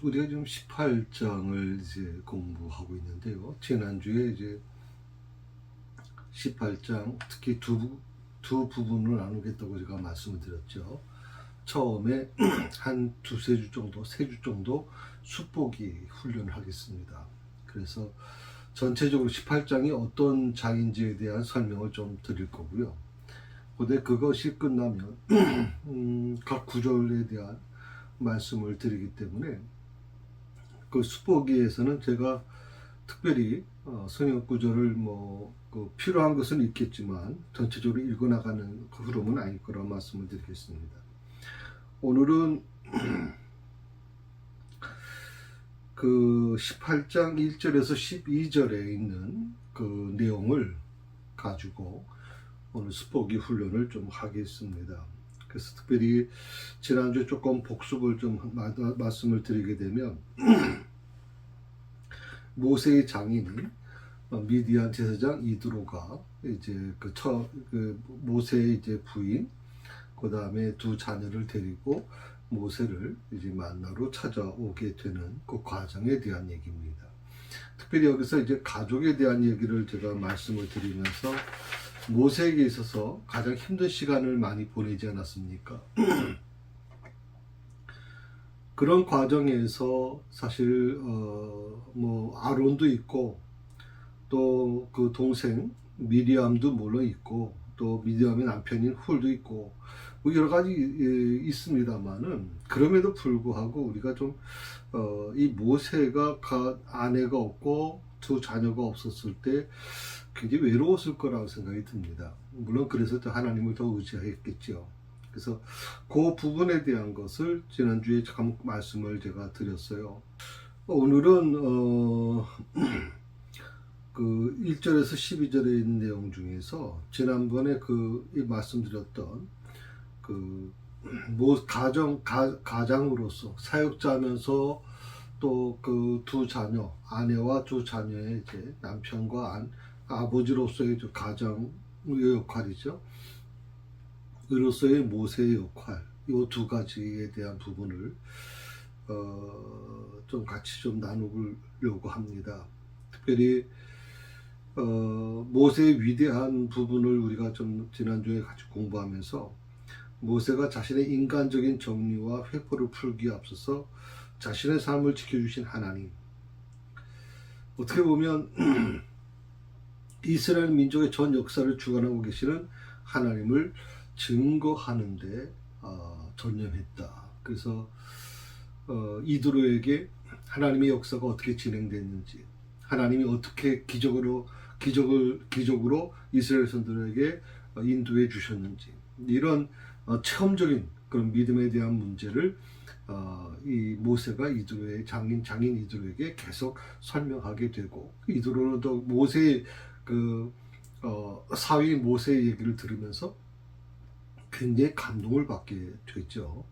우리가 지금 18장을 이제 공부하고 있는데요. 지난주에 이제 18장 특히 두 부분을 나누겠다고 제가 말씀을 드렸죠. 처음에 한 두세 주 정도, 세 주 정도 수포기 훈련을 하겠습니다. 그래서 전체적으로 18장이 어떤 장인지에 대한 설명을 좀 드릴 거고요. 근데 그것이 끝나면 각 구절에 대한 말씀을 드리기 때문에 그 수포기에서는 제가 특별히 성역 구절을 필요한 것은 있겠지만 전체적으로 읽어나가는 그 흐름은 아닐 거라 말씀을 드리겠습니다. 오늘은 그 18장 1절에서 12절에 있는 그 내용을 가지고 오늘 수포기 훈련을 좀 하겠습니다. 그래서 특별히 지난주에 조금 복습을 좀 말씀을 드리게 되면 모세의 장인이 미디안 제사장 이드로가 이제 그 모세의 이제 부인, 그 다음에 두 자녀를 데리고 모세를 이제 만나러 찾아오게 되는 그 과정에 대한 얘기입니다. 특별히 여기서 이제 가족에 대한 얘기를 제가 말씀을 드리면서 모세에게 있어서 가장 힘든 시간을 많이 보내지 않았습니까? 그런 과정에서 사실 아론도 있고 또 그 동생 미리암도 물론 있고 또 미리암의 남편인 훌도 있고 여러 가지 있습니다만은 그럼에도 불구하고 우리가 좀 이 모세가 아내가 없고 두 자녀가 없었을 때 굉장히 외로웠을 거라고 생각이 듭니다. 물론 그래서 하나님을 더 의지했겠죠. 그래서 그 부분에 대한 것을 지난주에 잠깐 말씀을 제가 드렸어요. 오늘은 그 1절에서 12절에 있는 내용 중에서 지난번에 말씀드렸던 가장으로서 사역자면서 또 그 두 자녀, 아내와 두 자녀의 이제 남편과 아버지로서의 가장의 역할이죠. 으로서의 모세의 역할, 이 두 가지에 대한 부분을 좀 같이 좀 나누려고 합니다. 특별히 모세의 위대한 부분을 우리가 좀 지난주에 같이 공부하면서 모세가 자신의 인간적인 정리와 회포를 풀기에 앞서서 자신의 삶을 지켜주신 하나님, 어떻게 보면 이스라엘 민족의 전 역사를 주관하고 계시는 하나님을 증거하는데 전념했다. 그래서 이드로에게 하나님의 역사가 어떻게 진행됐는지, 하나님이 어떻게 기적으로 이스라엘 선들에게 인도해 주셨는지, 이런 체험적인 그런 믿음에 대한 문제를 이 모세가 장인 이드로에게 계속 설명하게 되고, 이드로는 또 모세의 사위 모세의 얘기를 들으면서 굉장히 감동을 받게 되죠.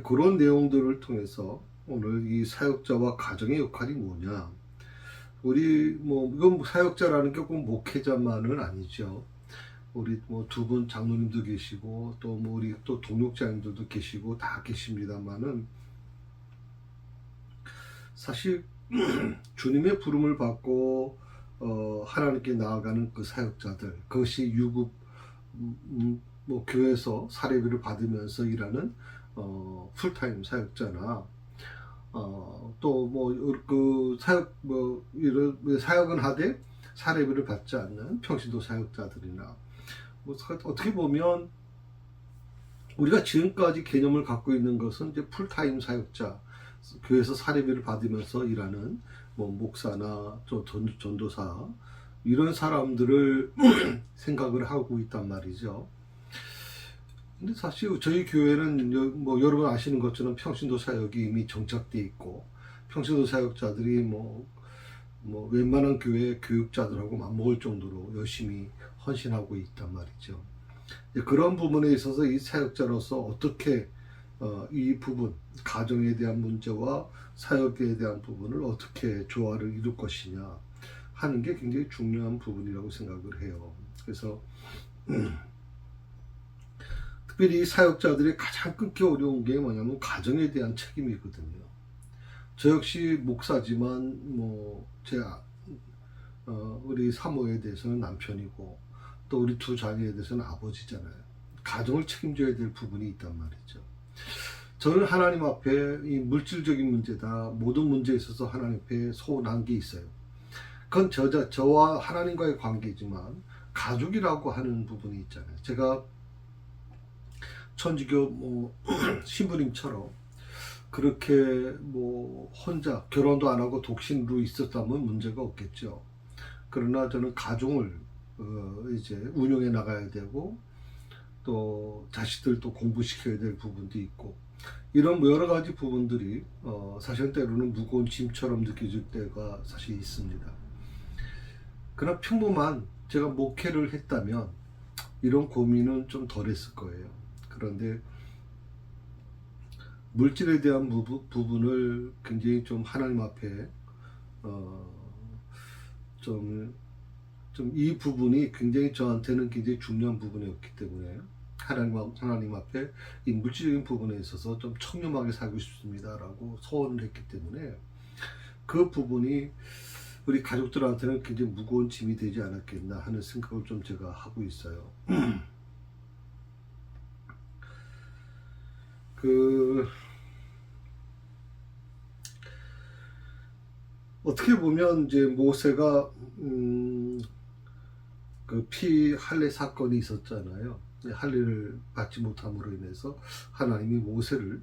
그런 내용들을 통해서 오늘 이 사역자와 가정의 역할이 뭐냐, 우리 이건 사역자라는 게 꼭 목회자만은 아니죠. 우리 두 분 장로님도 계시고 또 우리 또 동역자님들도 계시고 다 계십니다만은 사실 주님의 부름을 받고 하나님께 나아가는 그 사역자들, 그것이 유급 교회에서 사례비를 받으면서 일하는 풀타임 사역자나 사역은 하되 사례비를 받지 않는 평신도 사역자들이나 어떻게 보면 우리가 지금까지 개념을 갖고 있는 것은 이제 풀타임 사역자, 교회에서 사례비를 받으면서 일하는 목사나 전도사, 이런 사람들을 생각을 하고 있단 말이죠. 근데 사실 저희 교회는 여러분 아시는 것처럼 평신도 사역이 이미 정착돼 있고, 평신도 사역자들이 웬만한 교회 교육자들하고 맞먹을 정도로 열심히 헌신하고 있단 말이죠. 그런 부분에 있어서 이 사역자로서 어떻게 이 부분, 가정에 대한 문제와 사역에 대한 부분을 어떻게 조화를 이룰 것이냐 하는 게 굉장히 중요한 부분이라고 생각을 해요. 그래서 특별히 이 사역자들이 가장 끊기 어려운 게 뭐냐면 가정에 대한 책임이거든요. 저 역시 목사지만 우리 사모에 대해서는 남편이고 또 우리 두 자녀에 대해서는 아버지잖아요. 가정을 책임져야 될 부분이 있단 말이죠. 저는 하나님 앞에 이 물질적인 문제다, 모든 문제에 있어서 하나님 앞에 소원한 게 있어요. 그건 저와 하나님과의 관계지만 가족이라고 하는 부분이 있잖아요. 제가 천주교 신부님처럼 그렇게 혼자 결혼도 안 하고 독신으로 있었다면 문제가 없겠죠. 그러나 저는 가정을 이제 운영해 나가야 되고 또 자식들도 공부시켜야 될 부분도 있고 이런 여러 가지 부분들이 사실 때로는 무거운 짐처럼 느껴질 때가 사실 있습니다. 그러나 평범한 제가 목회를 했다면 이런 고민은 좀 덜했을 거예요. 그런데 물질에 대한 부분을 굉장히 좀 하나님 앞에 좀 이 부분이 굉장히 저한테는 굉장히 중요한 부분이었기 때문에 하나님 앞에 이 물질적인 부분에 있어서 좀 청렴하게 살고 싶습니다라고 소원을 했기 때문에 그 부분이 우리 가족들한테는 굉장히 무거운 짐이 되지 않았겠나 하는 생각을 좀 제가 하고 있어요. 어떻게 보면 이제 모세가 그 피 할례 사건이 있었잖아요. 할례를 받지 못함으로 인해서 하나님이 모세를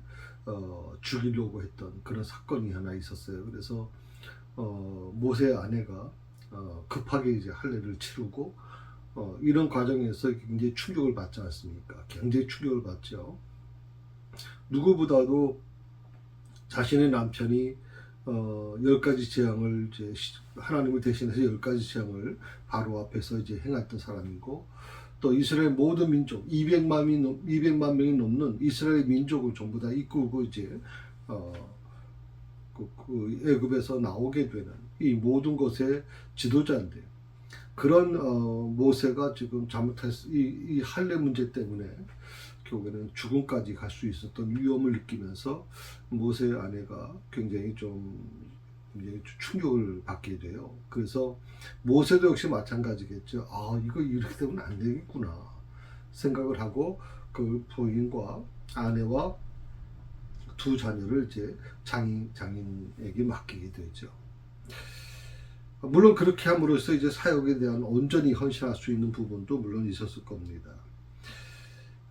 죽이려고 했던 그런 사건이 하나 있었어요. 그래서 모세의 아내가 급하게 이제 할례를 치르고 이런 과정에서 굉장히 충격을 받지 않습니까? 굉장히 충격을 받죠. 누구보다도 자신의 남편이 10가지 재앙을 이제 하나님을 대신해서 10가지 재앙을 바로 앞에서 이제 행했던 사람이고 또 이스라엘 모든 민족 200만 명이 넘는 이스라엘 민족을 전부 다 이끌고 이제 애굽에서 나오게 되는 이 모든 것의 지도자인데 그런 모세가 지금 잘못해서 이 할례 문제 때문에 결국에는 죽음까지 갈 수 있었던 위험을 느끼면서 모세의 아내가 굉장히 충격을 받게 돼요. 그래서 모세도 역시 마찬가지겠죠. 이거 이렇게 되면 안 되겠구나 생각을 하고 그 부인과 아내와 두 자녀를 이제 장인에게 맡기게 되죠. 물론 그렇게 함으로써 이제 사역에 대한 온전히 헌신할 수 있는 부분도 물론 있었을 겁니다.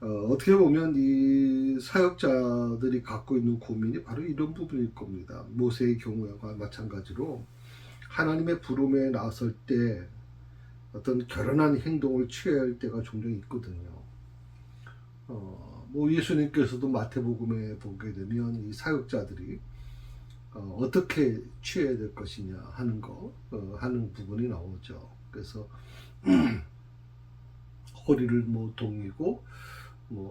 어떻게 보면 이 사역자들이 갖고 있는 고민이 바로 이런 부분일 겁니다. 모세의 경우와 마찬가지로 하나님의 부름에 나설 때 어떤 결연한 행동을 취해야 할 때가 종종 있거든요. 예수님께서도 마태복음에 보게 되면 이 사역자들이 어떻게 취해야 될 것이냐 하는 하는 부분이 나오죠. 그래서 허리를 동이고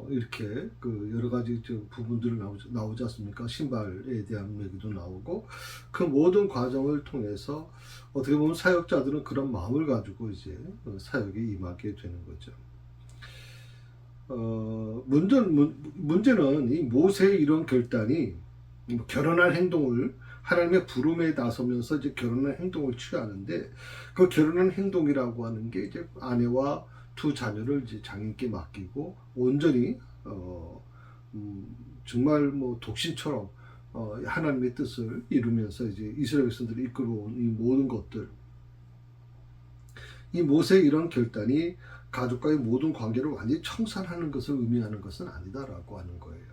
이렇게 그 여러 가지 부분들이 나오지 않습니까? 신발에 대한 얘기도 나오고 그 모든 과정을 통해서 어떻게 보면 사역자들은 그런 마음을 가지고 이제 사역에 임하게 되는 거죠. 문제는 이 모세의 이런 결단이 결혼할 행동을 하나님의 부름에 나서면서 이제 결혼한 행동을 취하는데 그 결혼한 행동이라고 하는 게 이제 아내와 두 자녀를 이제 장인께 맡기고 온전히 정말 독신처럼 하나님의 뜻을 이루면서 이제 이스라엘 백성들이 이끌어온 이 모든 것들, 이 모세의 이런 결단이 가족과의 모든 관계를 완전히 청산하는 것을 의미하는 것은 아니다라고 하는 거예요.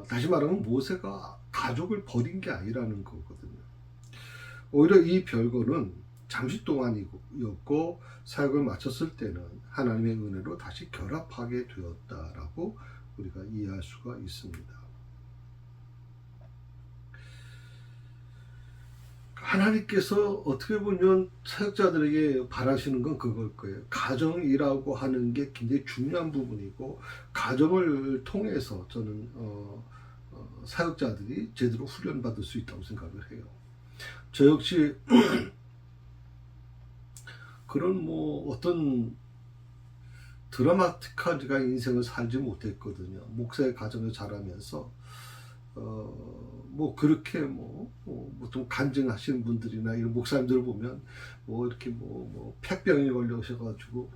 다시 말하면 모세가 가족을 버린 게 아니라는 거거든요. 오히려 이 별거는 잠시 동안이었고 사역을 마쳤을 때는 하나님의 은혜로 다시 결합하게 되었다라고 우리가 이해할 수가 있습니다. 하나님께서 어떻게 보면 사역자들에게 바라시는 건 그걸 거예요. 가정이라고 하는 게 굉장히 중요한 부분이고 가정을 통해서 저는 사역자들이 제대로 훈련받을 수 있다고 생각을 해요. 저 역시 그런 어떤 드라마틱한 인생을 살지 못했거든요. 목사의 가정을 자라면서 뭐 그렇게 좀 간증하시는 분들이나 이런 목사님들을 보면 이렇게 폐병에 걸려셔가지고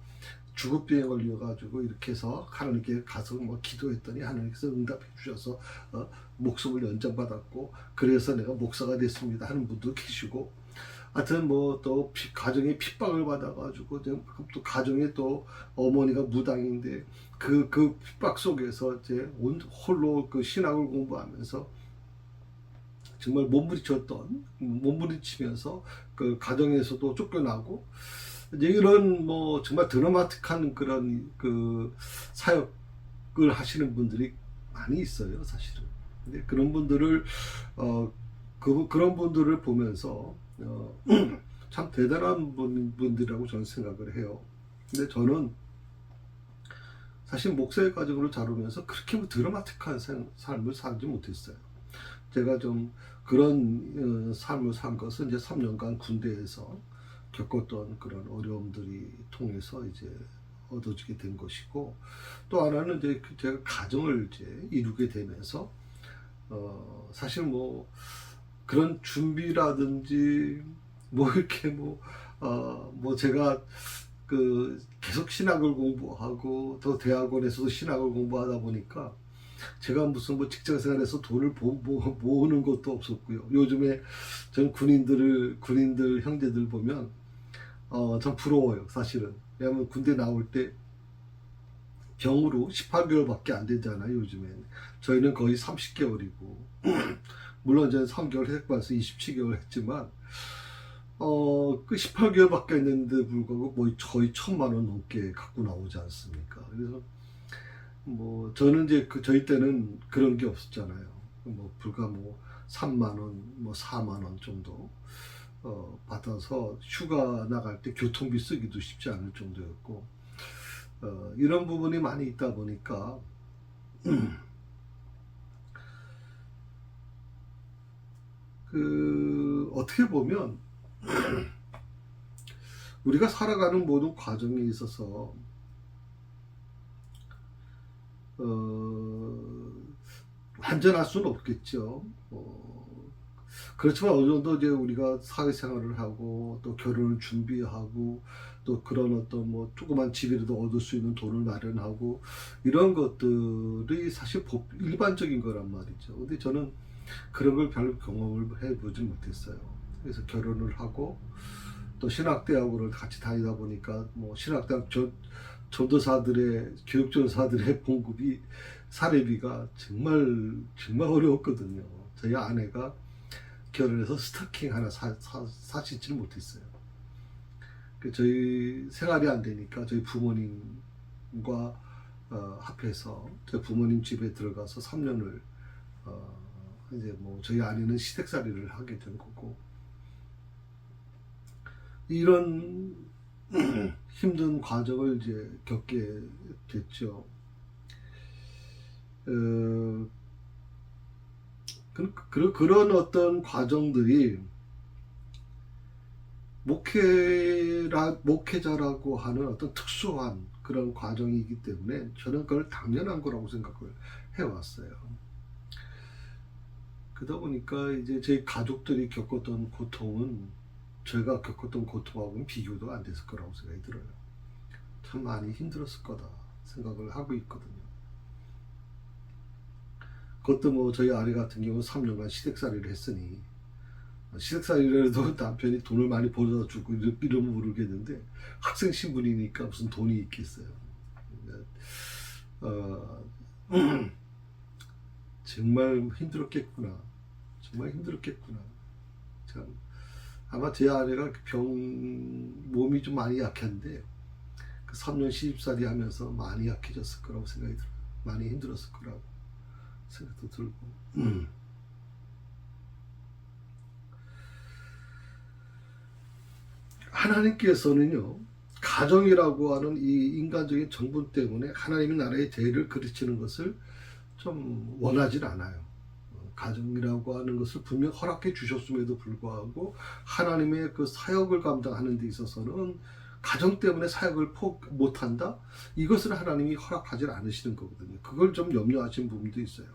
죽을병에 걸려가지고 이렇게 해서 하나님께 가서 기도했더니 하나님께서 응답해 주셔서 목숨을 연장받았고 그래서 내가 목사가 됐습니다 하는 분도 계시고, 하여튼 또 가정에 핍박을 받아가지고 또 가정에 또 어머니가 무당인데 그 핍박 속에서 이제 홀로 그 신학을 공부하면서 정말 몸부림치면서 그 가정에서도 쫓겨나고 이제 이런 정말 드라마틱한 그런 그 사역을 하시는 분들이 많이 있어요, 사실은. 근데 그런 분들을 그런 분들을 보면서 참 대단한 분들이라고 저는 생각을 해요. 근데 저는 사실 목사의 가정으로 자라면서 그렇게 드라마틱한 삶을 살지 못했어요. 제가 좀 그런 삶을 산 것은 이제 3년간 군대에서 겪었던 그런 어려움들이 통해서 이제 얻어지게 된 것이고, 또 하나는 이제 제가 가정을 이제 이루게 되면서 사실 그런 준비라든지 이렇게 제가 계속 신학을 공부하고 또 대학원에서도 신학을 공부하다 보니까 제가 무슨 직장 생활에서 돈을 모으는 것도 없었고요. 요즘에 전 군인들 형제들 보면 참 부러워요, 사실은. 왜냐하면 군대 나올 때 병으로 18개월밖에 안 되잖아요, 요즘엔. 저희는 거의 30개월이고 물론 저는 3개월 해봐서 27개월 했지만 그 18개월밖에 안 됐는데 불구하고 거의 1,000만 원 넘게 갖고 나오지 않습니까? 그래서 저는 이제 저희 때는 그런 게 없었잖아요. 불과 3만 원, 4만 원 정도 받아서 휴가 나갈 때 교통비 쓰기도 쉽지 않을 정도였고, 이런 부분이 많이 있다 보니까 어떻게 보면 우리가 살아가는 모든 과정에 있어서 완전할 수는 없겠죠. 그렇지만 어느 정도 이제 우리가 사회생활을 하고 또 결혼을 준비하고 또 그런 어떤 조그만 집이라도 얻을 수 있는 돈을 마련하고 이런 것들이 사실 일반적인 거란 말이죠. 근데 저는 그런 걸 별로 경험을 해보지 못했어요. 그래서 결혼을 하고 또 신학대학원을 같이 다니다 보니까 신학대학 전도사들의 교육전사들의 봉급이 사례비가 정말 어려웠거든요. 저희 아내가 결혼해서 스타킹 하나 사시지를 못했어요. 저희 생활이 안 되니까 저희 부모님과 합해서 저희 부모님 집에 들어가서 3년을 이제 저희 아내는 시댁살이를 하게 된 거고, 이런 힘든 과정을 이제 겪게 됐죠. 그런 어떤 과정들이 목회자라고 하는 어떤 특수한 그런 과정이기 때문에 저는 그걸 당연한 거라고 생각을 해왔어요. 그러다 보니까 이제 제 가족들이 겪었던 고통은 제가 겪었던 고통하고는 비교도 안 됐을 거라고 생각이 들어요. 참 많이 힘들었을 거다 생각을 하고 있거든요. 그것도 저희 아내 같은 경우 3년간 시댁살이를 했으니, 시댁살이를 해도 남편이 돈을 많이 벌어다 주고 이러면 모르겠는데 학생 신분이니까 무슨 돈이 있겠어요. 정말 힘들었겠구나. 참 아마 제 아내가 몸이 좀 많이 약했는데 그 3년 시집살이 하면서 많이 약해졌을 거라고 생각이 들어요. 많이 힘들었을 거라고 생각도 들고. 하나님께서는요, 가정이라고 하는 이 인간적인 정분 때문에 하나님의 나라의 대의를 그르치는 것을 좀 원하진 않아요. 가정이라고 하는 것을 분명 허락해 주셨음에도 불구하고 하나님의 그 사역을 감당하는 데 있어서는 가정 때문에 사역을 못한다? 이것을 하나님이 허락하지 않으시는 거거든요. 그걸 좀 염려하신 부분도 있어요.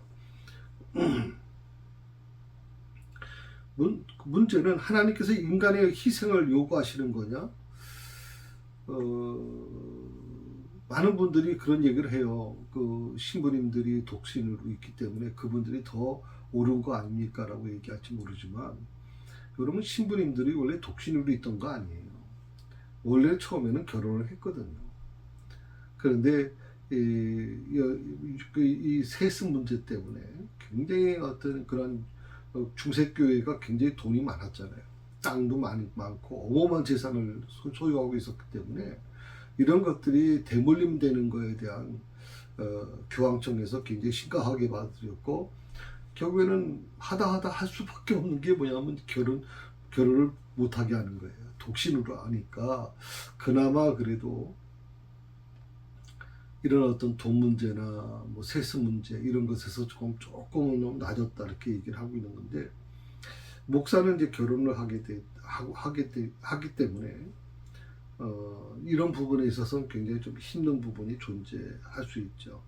문제는 하나님께서 인간의 희생을 요구하시는 거냐? 많은 분들이 그런 얘기를 해요. 그 신부님들이 독신으로 있기 때문에 그분들이 더 옳은 거 아닙니까? 라고 얘기할지 모르지만, 여러분, 신부님들이 원래 독신으로 있던 거 아니에요. 원래 처음에는 결혼을 했거든요. 그런데 이 세습 문제 때문에 굉장히 어떤 그런 중세교회가 굉장히 돈이 많았잖아요. 땅도 많고 어마어마한 재산을 소유하고 있었기 때문에 이런 것들이 대물림되는 거에 대한 교황청에서 굉장히 심각하게 받아들였고, 결국에는 하다 할 수밖에 없는 게 뭐냐면 결혼을 못하게 하는 거예요. 독신으로 하니까 그나마 그래도 이런 어떤 돈 문제나 뭐 세습 문제 이런 것에서 조금은 낮았다 이렇게 얘기를 하고 있는 건데, 목사는 이제 결혼을 하기 때문에 이런 부분에 있어서는 굉장히 좀 힘든 부분이 존재할 수 있죠.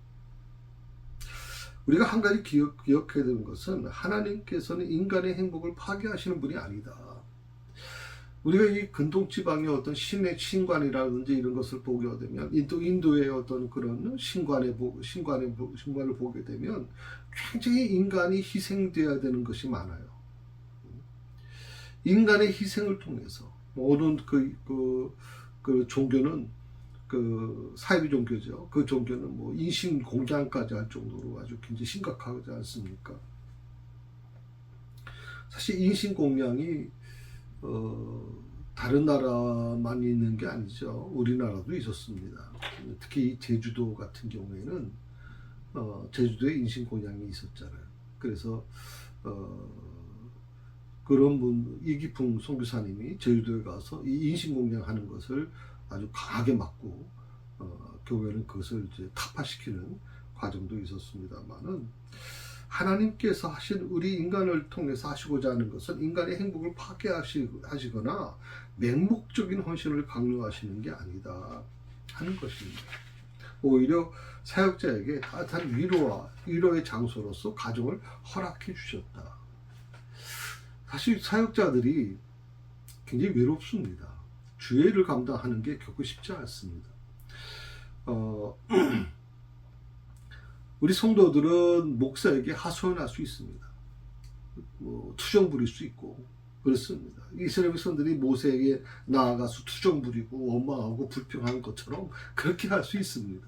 우리가 한 가지 기억해야 되는 것은 하나님께서는 인간의 행복을 파괴하시는 분이 아니다. 우리가 이 근동지방의 어떤 신관이라든지 이런 것을 보게 되면, 인도의 어떤 그런 신관을 보게 되면 굉장히 인간이 희생되어야 되는 것이 많아요. 인간의 희생을 통해서 어느 그 종교는 그 사이비 종교죠. 그 종교는 뭐 인신 공양까지 할 정도로 아주 굉장히 심각하지 않습니까? 사실 인신 공양이 다른 나라만 있는 게 아니죠. 우리나라도 있었습니다. 특히 제주도 같은 경우에는 제주도에 인신공양이 있었잖아요. 그래서 그런 이기풍 선교사님이 제주도에 가서 이 인신공양 하는 것을 아주 강하게 막고 교회는 그것을 이제 타파시키는 과정도 있었습니다만은, 하나님께서 하신 우리 인간을 통해서 하시고자 하는 것은 인간의 행복을 파괴하시거나 맹목적인 헌신을 강요하시는 게 아니다 하는 것입니다. 오히려 사역자에게 따뜻한 위로의 장소로서 가정을 허락해 주셨다. 사실 사역자들이 굉장히 외롭습니다. 주의를 감당하는 게 결코 쉽지 않습니다. 우리 성도들은 목사에게 하소연할 수 있습니다. 뭐 투정 부릴 수 있고 그렇습니다. 이스라엘 백성들이 모세에게 나아가서 투정 부리고 원망하고 불평하는 것처럼 그렇게 할 수 있습니다.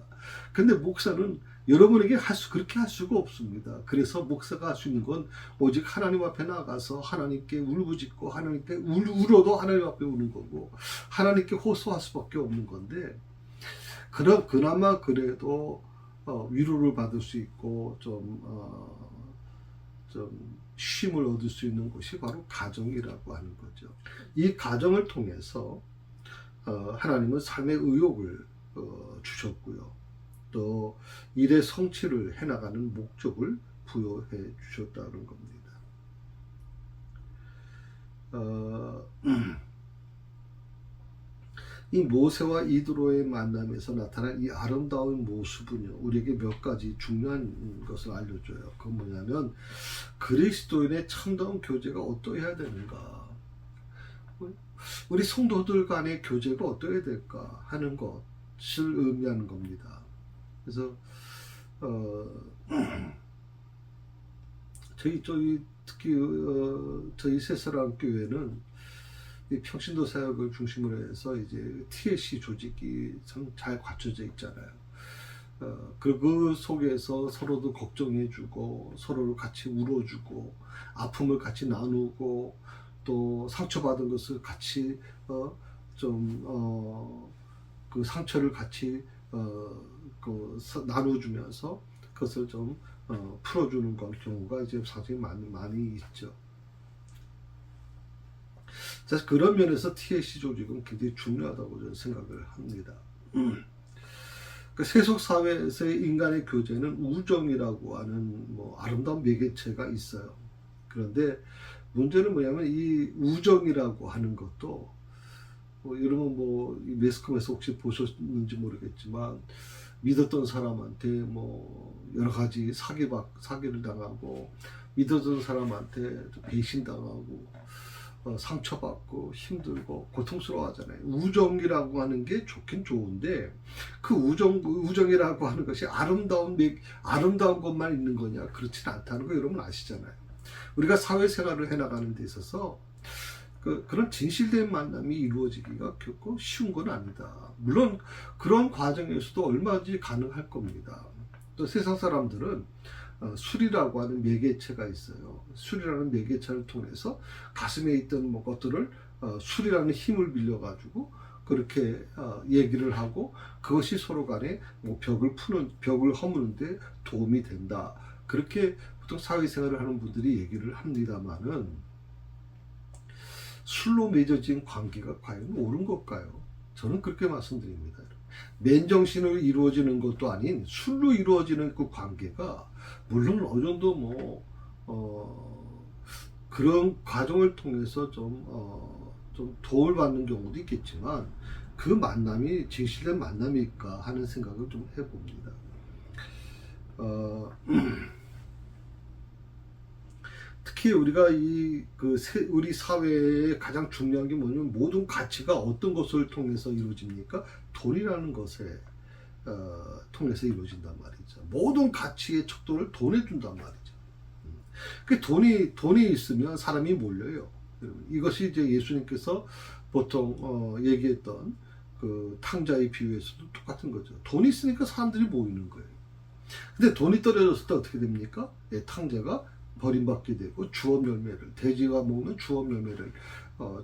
근데 목사는 여러분에게 그렇게 할 수가 없습니다. 그래서 목사가 할 수 있는 건 오직 하나님 앞에 나가서 하나님께 울부짖고 하나님께 울어도 하나님 앞에 우는 거고 하나님께 호소할 수밖에 없는 건데, 그나마 그래도 위로를 받을 수 있고 좀 쉼을 얻을 수 있는 곳이 바로 가정이라고 하는 거죠. 이 가정을 통해서 하나님은 삶의 의욕을 주셨고요. 또 일의 성취를 해나가는 목적을 부여해 주셨다는 겁니다. 이 모세와 이드로의 만남에서 나타난 이 아름다운 모습은요, 우리에게 몇 가지 중요한 것을 알려줘요. 그건 뭐냐면, 그리스도인의 참다운 교제가 어떠해야 되는가, 우리 성도들 간의 교제가 어떠해야 될까 하는 것을 의미하는 겁니다. 그래서 특히 저희 새사랑 교회는 이 평신도 사역을 중심으로 해서 이제 TLC 조직이 참 잘 갖춰져 있잖아요. 그 속에서 서로도 걱정해주고 서로를 같이 울어주고 아픔을 같이 나누고 또 상처받은 것을 같이 그 상처를 같이 나눠주면서 그것을 좀 풀어주는 경우가 이제 상당히 많이 있죠. 그래서 그런 면에서 TLC 조직은 굉장히 중요하다고 저는 생각을 합니다. 그 세속 사회에서의 인간의 교제는 우정이라고 하는 아름다운 매개체가 있어요. 그런데 문제는 뭐냐면 이 우정이라고 하는 것도 여러분 매스컴에서 혹시 보셨는지 모르겠지만 믿었던 사람한테 뭐 여러 가지 사기를 당하고, 믿었던 사람한테 배신당하고, 상처받고 힘들고 고통스러워하잖아요. 우정이라고 하는 게 좋긴 좋은데, 그 우정이라고 하는 것이 아름다운 것만 있는 거냐? 그렇진 않다는 거 여러분 아시잖아요. 우리가 사회생활을 해나가는 데 있어서 그런 진실된 만남이 이루어지기가 결코 쉬운 건 아니다. 물론 그런 과정에서도 얼마든지 가능할 겁니다. 또 세상 사람들은 술이라고 하는 매개체가 있어요. 술이라는 매개체를 통해서 가슴에 있던 뭐 것들을 술이라는 힘을 빌려가지고 그렇게 얘기를 하고, 그것이 서로 간에 뭐 벽을 허무는데 도움이 된다. 그렇게 보통 사회생활을 하는 분들이 얘기를 합니다만은, 술로 맺어진 관계가 과연 옳은 걸까요? 저는 그렇게 말씀드립니다. 맨정신으로 이루어지는 것도 아닌 술로 이루어지는 그 관계가, 물론 어느 정도 그런 과정을 통해서 좀 도움을 받는 경우도 있겠지만, 그 만남이 진실된 만남일까 하는 생각을 좀 해봅니다. 특히 우리가 우리 사회의 가장 중요한 게 뭐냐면, 모든 가치가 어떤 것을 통해서 이루어집니까? 돈이라는 것에 통해서 이루어진단 말이죠. 모든 가치의 척도를 돈에 준단 말이죠. 그 돈이 있으면 사람이 몰려요. 이것이 이제 예수님께서 보통 얘기했던 그 탕자의 비유에서도 똑같은 거죠. 돈이 있으니까 사람들이 모이는 거예요. 근데 돈이 떨어졌을 때 어떻게 됩니까? 탕자가 버림받게 되고, 돼지가 먹는 주업 열매를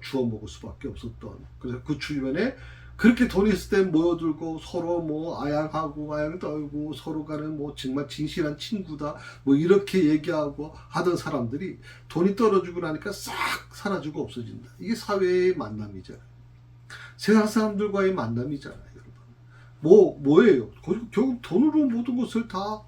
주워 먹을 수밖에 없었던. 그래서 그 주변에 그렇게 돈이 있을 때 모여들고 서로 뭐 아양 떨고 서로 간에 뭐 정말 진실한 친구다 뭐 이렇게 얘기하고 하던 사람들이 돈이 떨어지고 나니까 싹 사라지고 없어진다. 이게 사회의 만남이잖아요. 세상 사람들과의 만남이잖아요, 여러분. 뭐예요? 결국 돈으로 모든 것을 다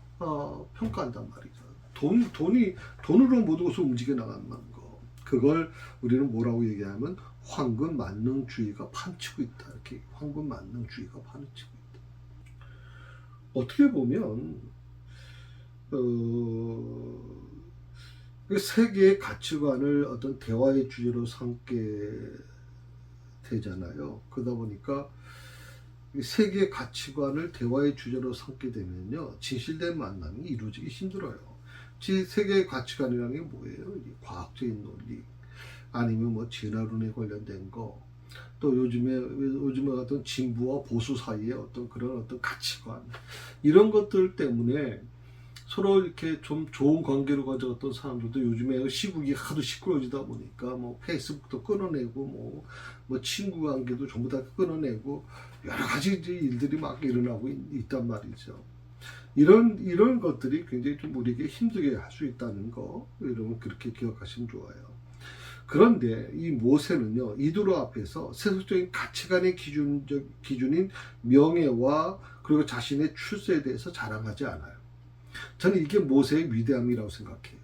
평가한단 말이죠. 돈으로 모든 것을 움직여 나간다는 거. 그걸 우리는 뭐라고 얘기하면 황금만능주의가 판치고 있다. 이렇게 황금만능주의가 판치고 있다. 어떻게 보면 세계의 가치관을 어떤 대화의 주제로 삼게 되잖아요. 그러다 보니까 세계의 가치관을 대화의 주제로 삼게 되면요, 진실된 만남이 이루어지기 힘들어요. 세계의 가치관이라는 게 뭐예요? 과학적인 논리, 아니면 뭐 진화론에 관련된 거, 또 요즘에 같은 진보와 보수 사이의 그런 가치관, 이런 것들 때문에 서로 이렇게 좀 좋은 관계로 가져갔던 사람들도 요즘에 시국이 하도 시끄러워지다 보니까 뭐 페이스북도 끊어내고 뭐 친구 관계도 전부 다 끊어내고 여러 가지 일들이 막 일어나고 있단 말이죠. 이런 것들이 굉장히 좀 우리에게 힘들게 할 수 있다는 거, 여러분 그렇게 기억하시면 좋아요. 그런데 이 모세는요, 이두로 앞에서 세속적인 가치관의 기준인 명예와 그리고 자신의 출세에 대해서 자랑하지 않아요. 저는 이게 모세의 위대함이라고 생각해요.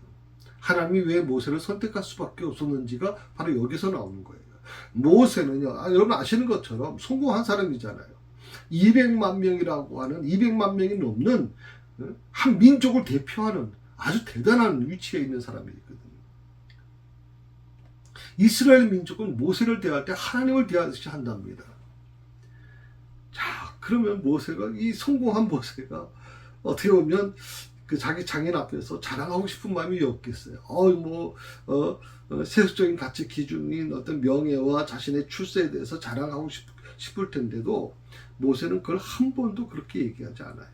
하나님이 왜 모세를 선택할 수밖에 없었는지가 바로 여기서 나오는 거예요. 모세는요, 여러분 아시는 것처럼 성공한 사람이잖아요. 200만 명이 넘는 한 민족을 대표하는 아주 대단한 위치에 있는 사람이거든요. 이스라엘 민족은 모세를 대할 때 하나님을 대하듯이 한답니다. 자, 그러면 이 성공한 모세가 어떻게 보면 그 자기 장인 앞에서 자랑하고 싶은 마음이 없겠어요. 세속적인 가치 기준인 어떤 명예와 자신의 출세에 대해서 자랑하고 싶을 텐데도 모세는 그걸 한 번도 그렇게 얘기하지 않아요.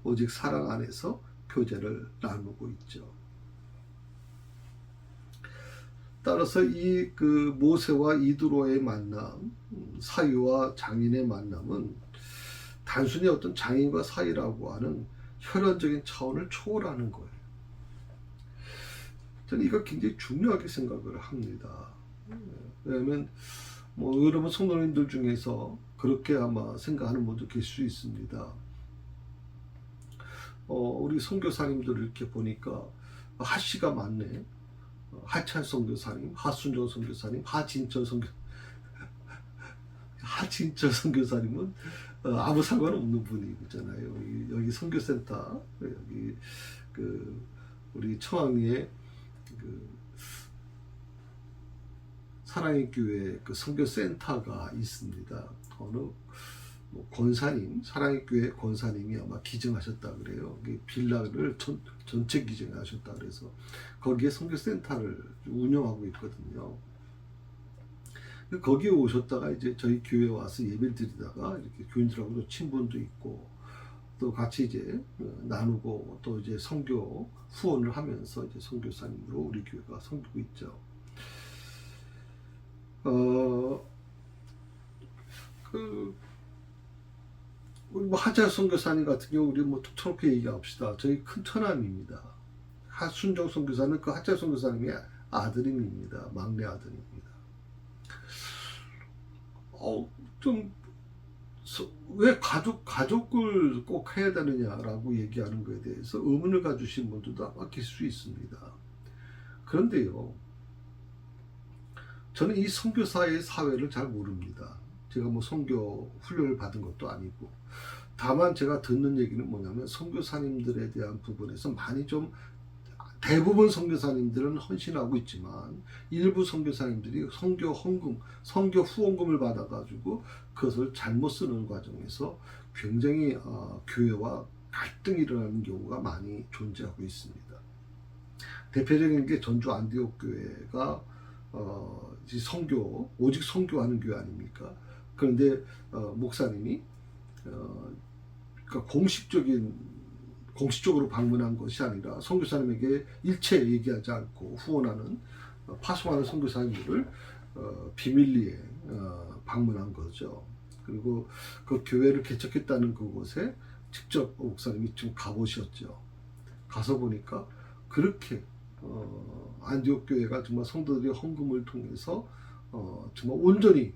오직 사랑 안에서 교제를 나누고 있죠. 따라서 그 모세와 이드로의 만남, 사위와 장인의 만남은 단순히 어떤 장인과 사위라고 하는 혈연적인 차원을 초월하는 거예요. 저는 이거 굉장히 중요하게 생각을 합니다. 왜냐하면 여러분 성도님들 중에서 그렇게 아마 생각하는 분도 계실 수 있습니다. 우리 선교사님들 이렇게 보니까 하씨가 많네. 하찬 선교사님, 하순정 선교사님, 하진철 선교사님은 아무 상관없는 분이잖아요. 여기 선교센터, 여기 우리 청왕리에 사랑의 교회 선교센터가 있습니다. 어느 권사님, 사랑의 교회 권사님이 아마 기증하셨다 그래요. 빌라를 전체 기증하셨다 그래서 거기에 선교센터를 운영하고 있거든요. 거기에 오셨다가 이제 저희 교회에 와서 예배를 드리다가 이렇게 교인들하고도 친분도 있고 또 같이 이제 나누고 또 이제 선교 후원을 하면서 이제 선교사님으로 우리 교회가 섬기고 있죠. 우리 하자 선교사님 같은 경우 우리 톡톡히 얘기합시다. 저희 큰 처남입니다. 하순정 선교사는 그 하자 선교사님의 아들입니다. 막내 아들입니다. 왜 가족을 꼭 해야 되느냐라고 얘기하는 것에 대해서 의문을 가지신 분들도 아마 계실 수 있습니다. 그런데요, 저는 이 선교사의 사회를 잘 모릅니다. 제가 선교 훈련을 받은 것도 아니고, 다만 제가 듣는 얘기는 뭐냐면 선교사님들에 대한 부분에서 많이 좀 대부분 선교사님들은 헌신하고 있지만 일부 선교사님들이 선교 헌금, 선교 후원금을 받아가지고 그것을 잘못 쓰는 과정에서 굉장히 교회와 갈등이 일어나는 경우가 많이 존재하고 있습니다. 대표적인 게 전주 안디옥 교회가 오직 선교하는 교회 아닙니까? 그런데 목사님이 그러니까 공식적으로 방문한 것이 아니라 선교사님에게 일체 얘기하지 않고 후원하는 파송하는 선교사님들을 비밀리에 방문한 거죠. 그리고 그 교회를 개척했다는 그곳에 직접 목사님이 좀 가보셨죠. 가서 보니까 그렇게 안디옥 교회가 정말 성도들의 헌금을 통해서 정말 온전히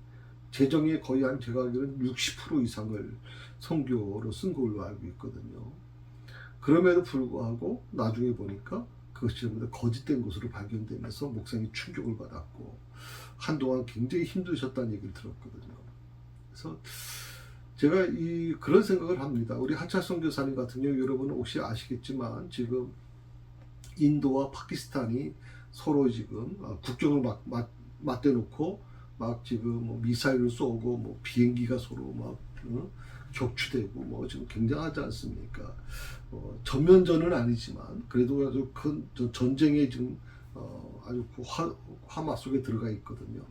재정의 거의 제가 알기로는 60% 이상을 선교로 쓴 걸로 알고 있거든요. 그럼에도 불구하고 나중에 보니까 그것이 전부 다 거짓된 것으로 발견되면서 목사님이 충격을 받았고 한동안 굉장히 힘드셨다는 얘기를 들었거든요. 그래서 제가 그런 생각을 합니다. 우리 하차 선교사님 같은 경우 여러분은 혹시 아시겠지만 지금 인도와 파키스탄이 서로 지금 국경을 맞대놓고 막 지금 미사일을 쏘고 비행기가 서로 격추되고 지금 굉장하지 않습니까? 전면전은 아니지만 그래도 아주 큰 전쟁에 지금 아주 화마 속에 들어가 있거든요.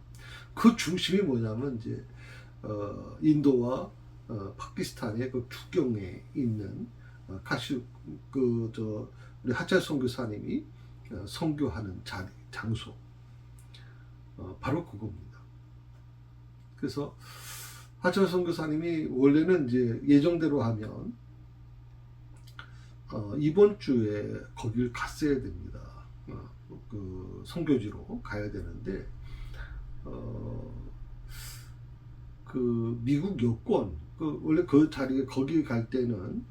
그 중심이 뭐냐면 이제 인도와 파키스탄의 그 국경에 있는 우리 하차 선교사님이 선교하는 장소 바로 그겁니다. 그래서 하차 선교사님이 원래는 이제 예정대로 하면 이번 주에 거길 갔어야 됩니다. 그 선교지로 가야 되는데 그 미국 여권 원래 그 자리에 거기 갈 때는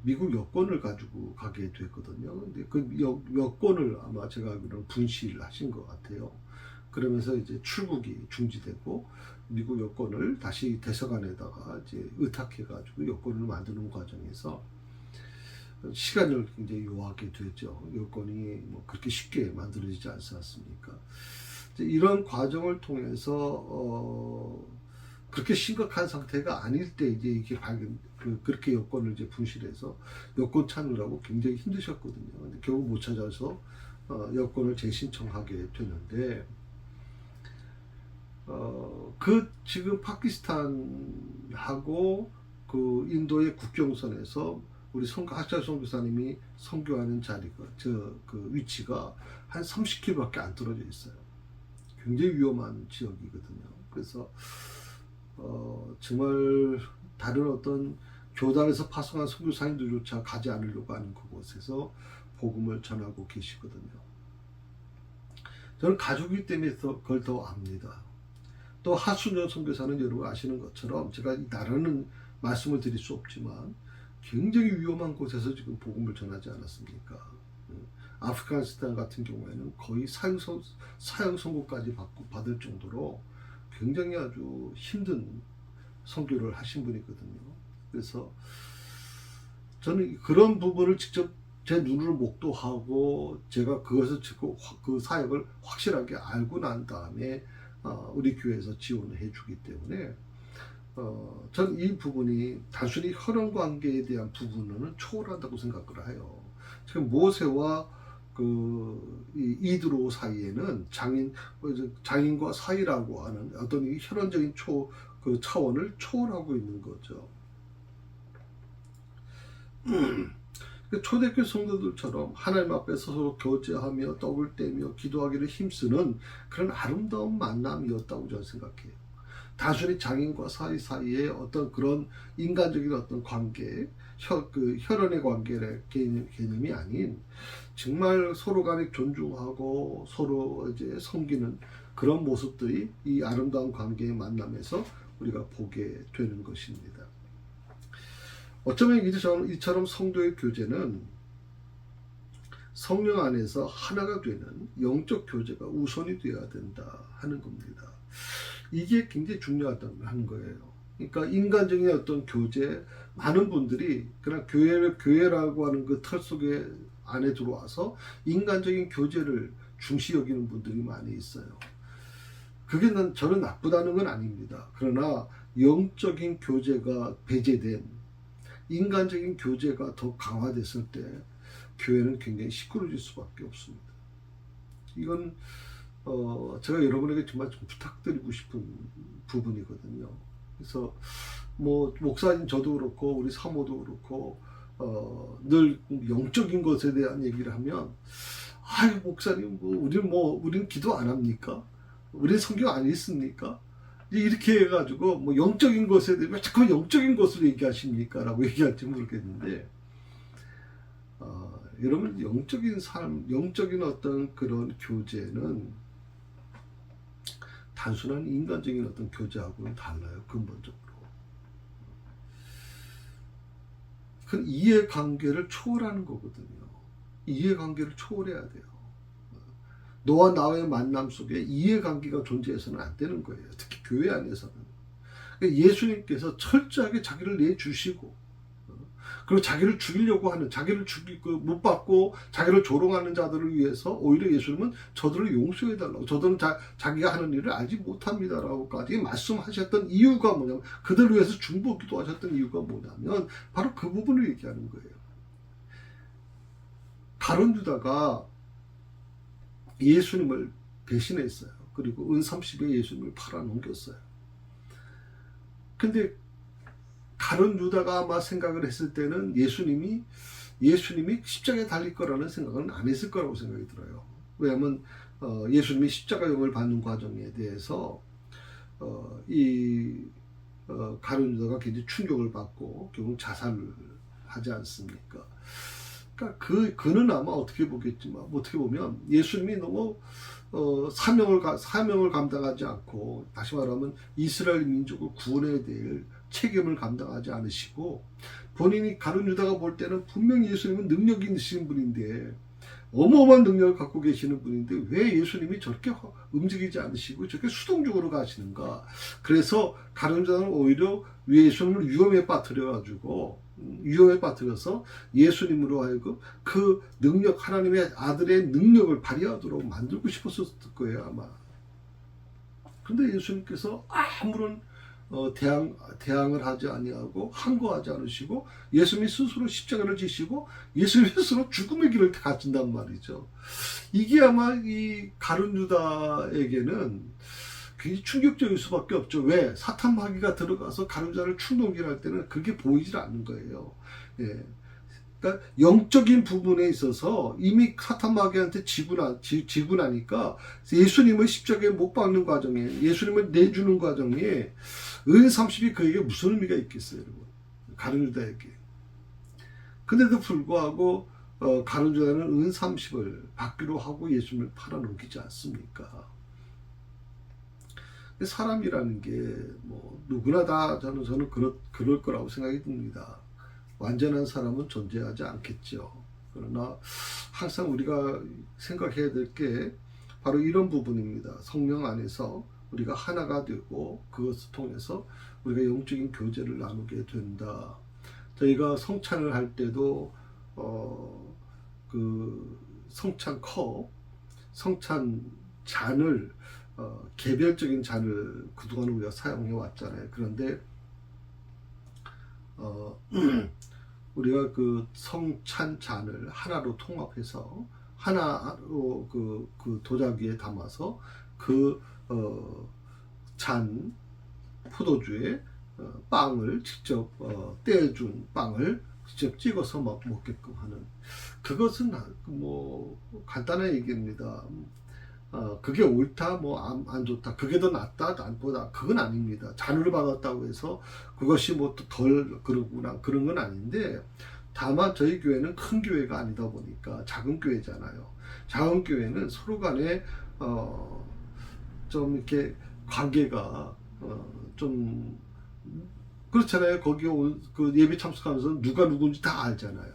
미국 여권을 가지고 가게 됐거든요. 근데 그 여권을 아마 제가 알기로는 분실을 하신 것 같아요. 그러면서 이제 출국이 중지되고 미국 여권을 다시 대사관에다가 이제 의탁해가지고 여권을 만드는 과정에서 시간을 굉장히 요하게 되죠. 여권이 그렇게 쉽게 만들어지지 않지 않습니까? 이런 과정을 통해서 그렇게 심각한 상태가 아닐 때 이제 이게 그렇게 여권을 이제 분실해서 여권 찾느라고 굉장히 힘드셨거든요. 근데 결국 못 찾아서 여권을 재신청하게 되는데 지금 파키스탄하고 그 인도의 국경선에서 우리 하차 선교사님이 선교하는 자리가 그 위치가 한 30km밖에 안 떨어져 있어요. 굉장히 위험한 지역이거든요. 그래서 정말 다른 어떤 교단에서 파송한 선교사님들조차 가지 않으려고 하는 그곳에서 복음을 전하고 계시거든요. 저는 가족이기 때문에 그걸 더 압니다. 또 하순정 선교사는 여러분 아시는 것처럼 제가 나라는 말씀을 드릴 수 없지만 굉장히 위험한 곳에서 지금 복음을 전하지 않았습니까? 아프가니스탄 같은 경우에는 거의 사형 선고까지 받을 정도로 굉장히 아주 힘든 선교를 하신 분이거든요. 그래서 저는 그런 부분을 직접 제 눈으로 목도하고 제가 그것을 그 사역을 확실하게 알고 난 다음에 우리 교회에서 지원을 해주기 때문에 저는 이 부분이 단순히 혈연 관계에 대한 부분은 초월한다고 생각을 해요. 지금 모세와 이드로 사이에는 장인과 사이라고 하는 어떤 이 혈연적인 차원을 초월하고 있는 거죠. 초대교회 성도들처럼 하나님 앞에서 서로 교제하며 떡을 떼며 기도하기를 힘쓰는 그런 아름다운 만남이었다고 저는 생각해요. 단순히 장인과 사이에 어떤 그런 인간적인 어떤 관계, 혈연의 관계의 개념이 아닌 정말 서로 간에 존중하고 서로 이제 섬기는 그런 모습들이 이 아름다운 관계의 만남에서 우리가 보게 되는 것입니다. 어쩌면 이처럼 성도의 교제는 성령 안에서 하나가 되는 영적 교제가 우선이 되어야 된다 하는 겁니다. 이게 굉장히 중요하다는 거예요. 그러니까 인간적인 어떤 교제, 많은 분들이 그냥 교회라고 하는 그 틀 속에 안에 들어와서 인간적인 교제를 중시 여기는 분들이 많이 있어요. 그게 저는 나쁘다는 건 아닙니다. 그러나 영적인 교제가 배제된 인간적인 교제가 더 강화됐을 때 교회는 굉장히 시끄러질 수밖에 없습니다. 이건 제가 여러분에게 정말 좀 부탁드리고 싶은 부분이거든요. 그래서 뭐 목사님 저도 그렇고 우리 사모도 그렇고 늘 영적인 것에 대한 얘기를 하면 목사님 우리는 기도 안 합니까? 우리는 성경 안 읽습니까? 이렇게 해가지고 뭐 영적인 것에 대해 자꾸 영적인 것으로 얘기하십니까? 라고 얘기할지 모르겠는데 여러분 영적인 삶, 영적인 어떤 그런 교제는 단순한 인간적인 어떤 교제하고는 달라요. 근본적으로. 그 이해관계를 초월하는 거거든요. 이해관계를 초월해야 돼요. 너와 나의 만남 속에 이해관계가 존재해서는 안 되는 거예요. 특히 교회 안에서는. 예수님께서 철저하게 자기를 내주시고 그리고 자기를 죽이려고 하는, 자기를 못 받고 자기를 조롱하는 자들을 위해서 오히려 예수님은 저들을 용서해달라고, 저들은 자기가 하는 일을 알지 못합니다라고까지 말씀하셨던 이유가 뭐냐면, 그들을 위해서 중보기도 하셨던 이유가 뭐냐면 바로 그 부분을 얘기하는 거예요. 가룟 유다가 예수님을 배신했어요. 그리고 은 30에 예수님을 팔아넘겼어요. 근데 가룟 유다가 아마 생각을 했을 때는 예수님이 십자가에 달릴 거라는 생각은 안 했을 거라고 생각이 들어요. 왜냐하면 예수님이 십자가형을 받는 과정에 대해서 가룟 유다가 굉장히 충격을 받고 결국 자살을 하지 않습니까? 그러니까 그는 아마 어떻게 보면 예수님이 너무 사명을 감당하지 않고, 다시 말하면 이스라엘 민족을 구원해야 될 책임을 감당하지 않으시고, 본인이 가룟 유다가 볼 때는 분명히 예수님은 능력이 있으신 분인데, 어마어마한 능력을 갖고 계시는 분인데 왜 예수님이 저렇게 움직이지 않으시고 저렇게 수동적으로 가시는가. 그래서 가룟 유다는 오히려 예수님을 위험에 빠뜨려서 예수님으로 하여금 그 능력, 하나님의 아들의 능력을 발휘하도록 만들고 싶었을 거예요 아마. 그런데 예수님께서 아무런 대항을 하지 아니하고 항거하지 않으시고 예수님이 스스로 십자가를 지시고 예수님이 스스로 죽음의 길을 가진단 말이죠. 이게 아마 이 가룟 유다에게는 굉장히 충격적일 수밖에 없죠. 왜? 사탄 마귀가 들어가서 가룟 유다를 충동질 할 때는 그게 보이질 않는 거예요. 예. 그러니까 영적인 부분에 있어서 이미 사탄 마귀한테 지고 나니까 예수님을 십자가에 못 박는 과정에, 예수님을 내주는 과정에 은 30이 그에게 무슨 의미가 있겠어요, 여러분? 가룟 유다에게. 근데도 불구하고 가룟 유다는 은 30을 받기로 하고 예수님을 팔아넘기지 않습니까? 사람이라는 게 누구나 다 저는 그럴 거라고 생각이 듭니다. 완전한 사람은 존재하지 않겠죠. 그러나 항상 우리가 생각해야 될 게 바로 이런 부분입니다. 성령 안에서 우리가 하나가 되고 그것을 통해서 우리가 영적인 교제를 나누게 된다. 저희가 성찬을 할 때도 그 성찬 컵, 성찬 잔을 개별적인 잔을 그동안 우리가 사용해 왔잖아요. 그런데 우리가 그 성찬 잔을 하나로 통합해서 하나로 그 도자기 위에 담아서 그 잔 포도주에 빵을 직접 떼어준 빵을 직접 찍어서 먹게끔 하는, 그것은 뭐 간단한 얘기입니다. 그게 옳다 뭐 안 좋다, 그게 더 낫다 안보다, 그건 아닙니다. 잔을 받았다고 해서 그것이 뭐 덜 그러구나 그런 건 아닌데, 다만 저희 교회는 큰 교회가 아니다 보니까 작은 교회잖아요. 작은 교회는 서로 간에 좀 이렇게 관계가 좀 그렇잖아요. 거기 그 예배 참석하면서 누가 누군지 다 알잖아요.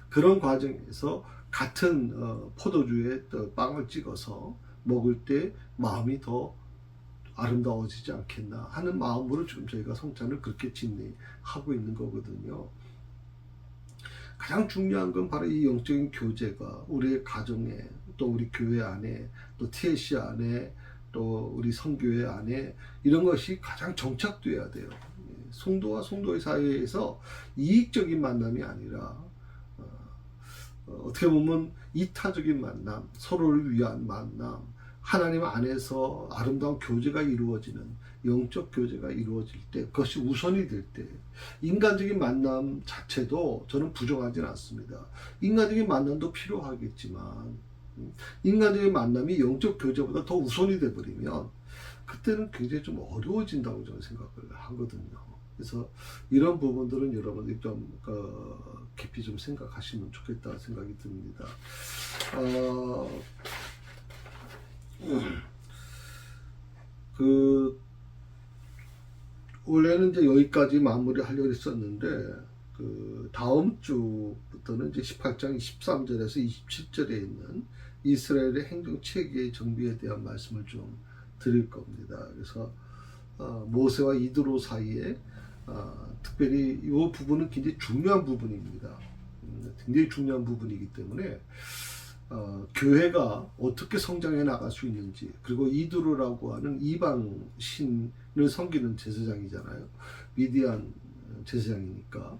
그런 과정에서 같은 포도주에 빵을 찍어서 먹을 때 마음이 더 아름다워지지 않겠나 하는 마음으로 지금 저희가 성찬을 그렇게 진행하고 있는 거거든요. 가장 중요한 건 바로 이 영적인 교제가 우리의 가정에, 또 우리 교회 안에, 또 TLC 안에, 또 우리 선교회 안에 이런 것이 가장 정착돼야 돼요. 성도와 성도의 사이에서 이익적인 만남이 아니라 어떻게 보면 이타적인 만남, 서로를 위한 만남, 하나님 안에서 아름다운 교제가 이루어지는, 영적 교제가 이루어질 때, 그것이 우선이 될 때, 인간적인 만남 자체도 저는 부정하진 않습니다. 인간적인 만남도 필요하겠지만 인간적인 만남이 영적 교제보다 더 우선이 돼버리면 그때는 굉장히 좀 어려워진다고 저는 생각을 하거든요. 그래서 이런 부분들은 여러분들이 좀 깊이 좀 생각하시면 좋겠다 생각이 듭니다. 원래는 이제 여기까지 마무리하려고 했었는데, 다음 주부터는 이제 18장 23절에서 27절에 있는 이스라엘의 행정 체계의 정비에 대한 말씀을 좀 드릴 겁니다. 그래서 모세와 이드로 사이에 특별히 이 부분은 굉장히 중요한 부분입니다. 굉장히 중요한 부분이기 때문에 교회가 어떻게 성장해 나갈 수 있는지, 그리고 이드로라고 하는 이방 신을 섬기는 제사장이잖아요. 미디안 제사장이니까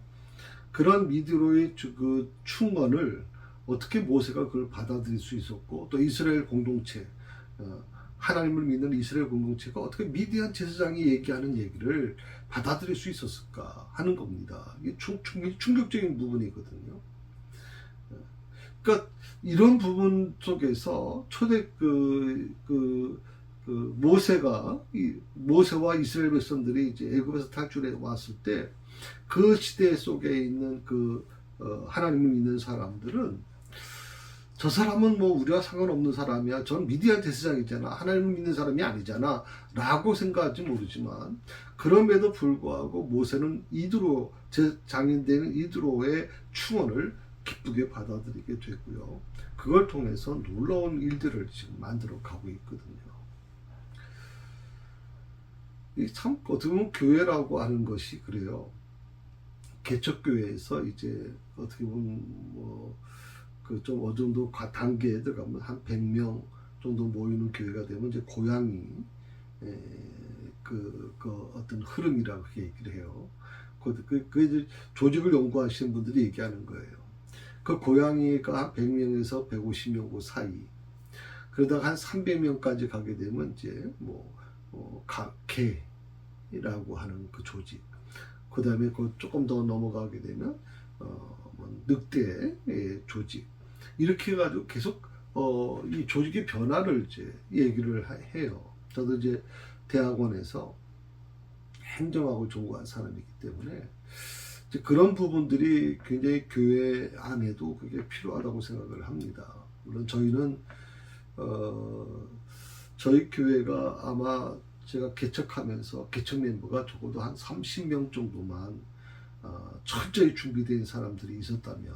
그런 미드로의 그 충원을 어떻게 모세가 그걸 받아들일 수 있었고, 또 이스라엘 공동체, 하나님을 믿는 이스라엘 공동체가 어떻게 미디안 제사장이 얘기하는 얘기를 받아들일 수 있었을까 하는 겁니다. 이게 충격적인 부분이거든요. 그러니까 이런 부분 속에서 초대 모세와 이스라엘 백성들이 이제 애굽에서 탈출해 왔을 때 그 시대 속에 있는 하나님을 믿는 사람들은, 저 사람은 뭐 우리와 상관없는 사람이야, 전 미디안 제사장이잖아, 하나님을 믿는 사람이 아니잖아 라고 생각할지 모르지만, 그럼에도 불구하고 모세는 이드로 장인되는 이드로의 충원을 기쁘게 받아들이게 되고요. 그걸 통해서 놀라운 일들을 지금 만들어 가고 있거든요. 참 어떻게 보면 교회라고 하는 것이 그래요. 개척교회에서 이제 어떻게 보면 좀 어느 정도 단계에 들어가면 한 100명 정도 모이는 교회가 되면 이제 고양이 어떤 흐름이라고 얘기를 해요. 그 조직을 연구하시는 분들이 얘기하는 거예요. 그 고양이가 한 100명에서 150명 그 사이, 그러다가 한 300명까지 가게 되면 이제 개라고 하는 그 조직, 그 다음에 조금 더 넘어가게 되면 늑대의 조직, 이렇게 해가지고 계속 이 조직의 변화를 이제 얘기를 해요. 저도 이제 대학원에서 행정학을 전공한 사람이기 때문에 이제 그런 부분들이 굉장히 교회 안에도 그게 필요하다고 생각을 합니다. 물론 저희는 저희 교회가 아마 제가 개척하면서 개척 멤버가 적어도 한 30명 정도만 철저히 준비된 사람들이 있었다면,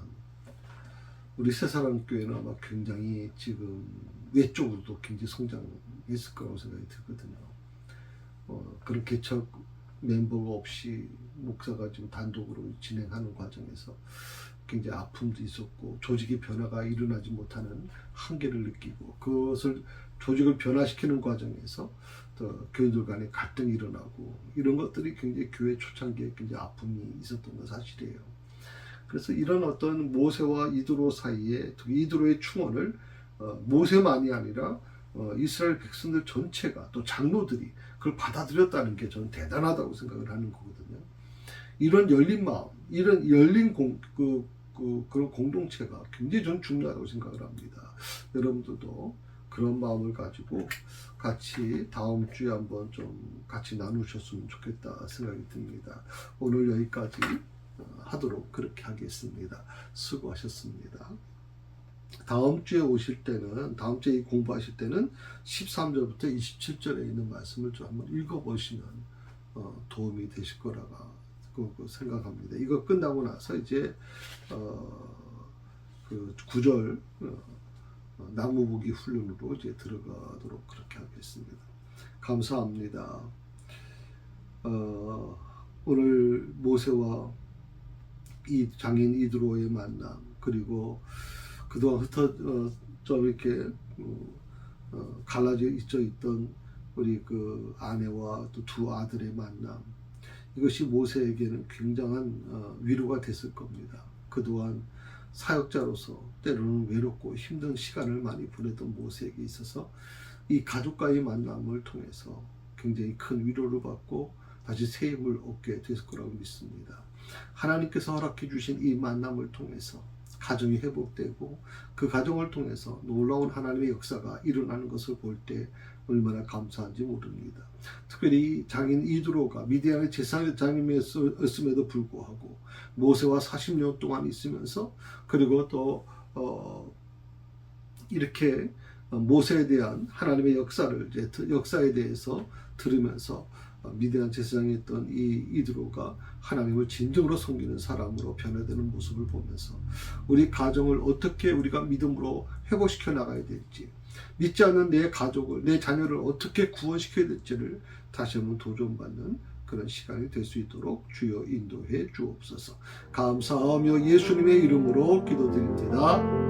우리 새사랑교회는 아마 굉장히 지금 외적으로도 굉장히 성장했을 거라고 생각이 들거든요. 그런 개척 멤버가 없이 목사가 지금 단독으로 진행하는 과정에서 굉장히 아픔도 있었고 조직의 변화가 일어나지 못하는 한계를 느끼고 그것을 조직을 변화시키는 과정에서 또 교인들 간의 갈등이 일어나고 이런 것들이 굉장히 교회 초창기에 굉장히 아픔이 있었던 건 사실이에요. 그래서 이런 어떤 모세와 이드로 사이에 특히 이드로의 충원을 모세만이 아니라 이스라엘 백성들 전체가 또 장로들이 그걸 받아들였다는 게 저는 대단하다고 생각을 하는 거거든요. 이런 열린 마음, 이런 열린 그런 공동체가 굉장히 전 중요하다고 생각을 합니다. 여러분들도 그런 마음을 가지고 같이 다음 주에 한번 좀 같이 나누셨으면 좋겠다 생각이 듭니다. 오늘 여기까지 하도록 그렇게 하겠습니다. 수고하셨습니다. 다음 주에 오실 때는, 다음 주에 공부하실 때는 13절부터 27절에 있는 말씀을 좀 한번 읽어보시면 도움이 되실 거라고 생각합니다. 이거 끝나고 나서 이제 그 9절 나무보기 훈련으로 이제 들어가도록 그렇게 하겠습니다. 감사합니다. 오늘 모세와 이 장인 이드로의 만남, 그리고 그동안 좀 이렇게 갈라져 있던 우리 그 아내와 또 두 아들의 만남, 이것이 모세에게는 굉장한 위로가 됐을 겁니다. 그동안 사역자로서 때로는 외롭고 힘든 시간을 많이 보냈던 모세에게 있어서 이 가족과의 만남을 통해서 굉장히 큰 위로를 받고 다시 새 힘을 얻게 됐을 거라고 믿습니다. 하나님께서 허락해 주신 이 만남을 통해서 가정이 회복되고 그 가정을 통해서 놀라운 하나님의 역사가 일어나는 것을 볼 때 얼마나 감사한지 모릅니다. 특별히 장인 이드로가 미디안의 제사장임이었음에도 불구하고 모세와 40년 동안 있으면서, 그리고 또 이렇게 모세에 대한 하나님의 역사에 대해서 들으면서 미디안 제사장이었던 이 이드로가 하나님을 진정으로 섬기는 사람으로 변화되는 모습을 보면서 우리 가정을 어떻게 우리가 믿음으로 회복시켜 나가야 될지, 믿지 않는 내 가족을, 내 자녀를 어떻게 구원시켜야 될지를 다시 한번 도전받는 그런 시간이 될 수 있도록 주여 인도해 주옵소서. 감사하며 예수님의 이름으로 기도드립니다.